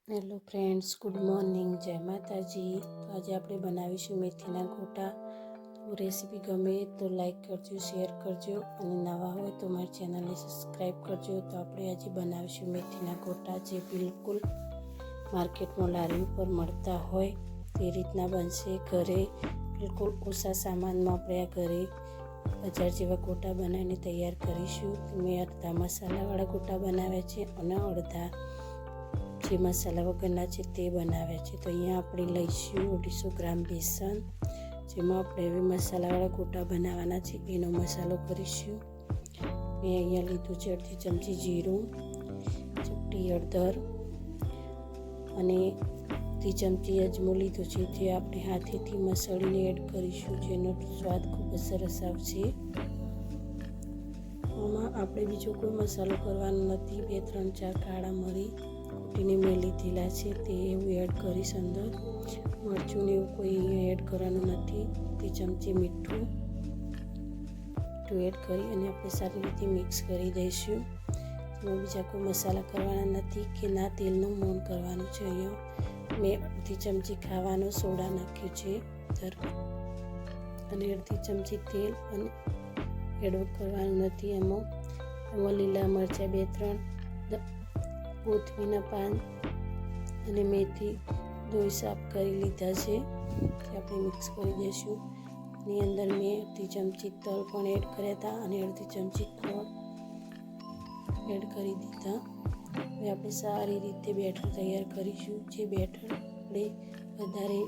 Hello friends, good morning, જય માતાજી. તો આજે આપણે બનાવીશું મેથીના ગોટા. તો રેસીપી ગમે તો લાઈક કરજો, શેર કરજો અને નવા હોય તો મારી ચેનલને સબસ્ક્રાઈબ કરજો. તો આપણે આજે બનાવીશું મેથીના ગોટા, જે બિલકુલ માર્કેટમાં લારી ઉપર મળતા હોય તે રીતના બનશે. ઘરે બિલકુલ ઓછા સામાનમાં આપણે આ ઘરે બજાર જેવા ગોટા બનાવીને તૈયાર કરીશું. મેં અડધા મસાલાવાળા ગોટા બનાવ્યા છે અને અડધા જે મસાલા વગરના છે તે બનાવ્યા છે. તો અહીંયા આપણે લઈશું 250 ગ્રામ બેસન, જેમાં આપણે હવે મસાલાવાળા ગોટા બનાવવાના છે એનો મસાલો કરીશું. મેં અહીંયા લીધું છે અડધી ચમચી જીરું, ચપટી હળદર અને અડધી ચમચી અજમો લીધો છે, જે આપણે હાથેથી મસળીને એડ કરીશું, જેનો સ્વાદ ખૂબ જ સરસ આવશે. આમાં આપણે બીજો કોઈ મસાલો કરવાનો નથી. 2-3 4 કાળા મરી કૂટીને મેં લીધેલા છે તે એવું એડ કરીશ. અંદર મરચું ને એવું કોઈ અહીંયા એડ કરવાનું નથી. તે ચમચી મીઠું એડ કરી અને આપણે સારી રીતે મિક્સ કરી દઈશું. એમાં બીજા કોઈ મસાલા કરવાના નથી કે ના તેલનું મોણ કરવાનું છે. અહીંયા મેં અડધી ચમચી ખાવાનો સોડા નાખ્યું છે અને અડધી ચમચી તેલ અને એડ કરવાનું નથી. એમાં લીલા મરચાં 2-3, કોથમીરના પાન અને મેથી ધોઈ સાફ કરી લીધા છે, જે આપણે મિક્સ કરી દઈશું. એની અંદર મેં અડધી ચમચી તલ પણ એડ કર્યા હતા અને અડધી ચમચી ખોળ એડ કરી દીધા. હવે આપણે સારી રીતે બેટર તૈયાર કરીશું. જે બેટર આપણે વધારે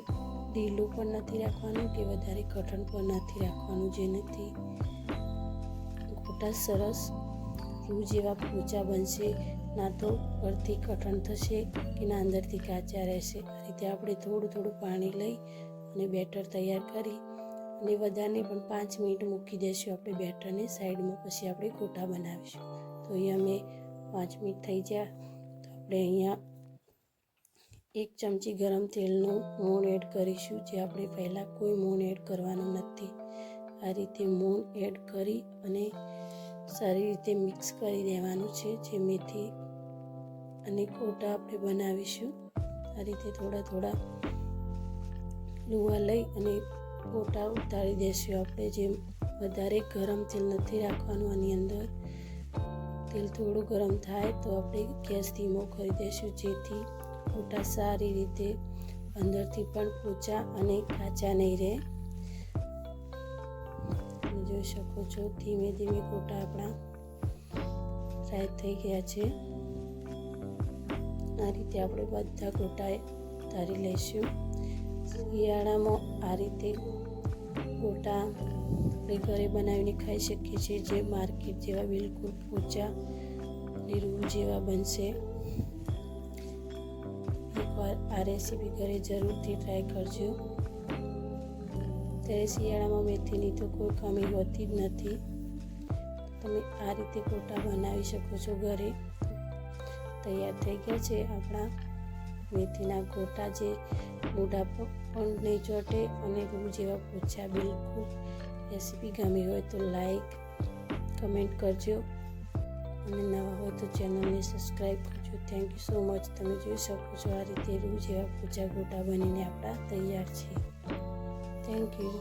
ઢીલું પણ નથી રાખવાનું કે વધારે કઠણ પણ નથી રાખવાનું, જેનાથી ગોટા સરસ રૂ જેવા પોચા બનશે. ના તો પરથી કઠણ થશે કે ના અંદરથી કાચા રહેશે. આ રીતે આપણે થોડું પાણી લઈ અને બેટર તૈયાર કરી અને વધારે પણ 5 મિનિટ મૂકી દઈશું આપણે બેટરને સાઈડમાં. પછી આપણે ગોટા બનાવીશું. તો અહીંયા મેં 5 મિનિટ થઈ ગયા. તો આપણે અહીંયા 1 ચમચી ગરમ તેલનું મોણ એડ કરીશું, જે આપણે પહેલાં કોઈ મોણ એડ કરવાનું નથી. આ રીતે મોણ એડ કરી અને સારી રીતે મિક્સ કરી દેવાનું છે. જે મેથી અને ગોટા આપણે બનાવીશું. આ રીતે થોડા લુવા લઈ અને ગોટા ઉતારી દઈશું આપણે. જેમ વધારે ગરમ તેલ નથી રાખવાનું. આની અંદર તેલ થોડું ગરમ થાય તો આપણે ગેસ ધીમો કરી દઈશું, જેથી ગોટા સારી રીતે અંદરથી પણ પોચા અને કાચા નહીં રહે. તમે જોઈ શકો છો ધીમે ધીમે ગોટા આપણા ફ્રાય થઈ ગયા છે. આ રીતે આપણે બધા ગોટા ઉતારી લઈશું. શિયાળામાં આ રીતે ગોટા આપણે ઘરે બનાવીને ખાઈ શકીએ છીએ, જે માર્કેટ જેવા બિલકુલ પોચા અને રૂ જેવા બનશે. એકવાર આ રેસીપી ઘરે જરૂરથી ટ્રાય કરજો. ત્યારે શિયાળામાં મેથીની તો કોઈ કમી હોતી જ નથી. તમે આ રીતે ગોટા બનાવી શકો છો ઘરે. તૈયાર થઈ ગયા છે આપણા મેથીના ગોટા, જે મોઢા પણ નહીં ચોટે અને રૂ જેવા પોચા બિલકુલ. રેસીપી ગમી હોય તો લાઈક કમેન્ટ કરજો અને નવા હોય તો ચેનલને સબસ્ક્રાઈબ કરજો. Thank you so much. તમે જોઈ શકો છો આ રીતે રૂ જેવા પોચા ગોટા બનીને આપણા તૈયાર છે. Thank you.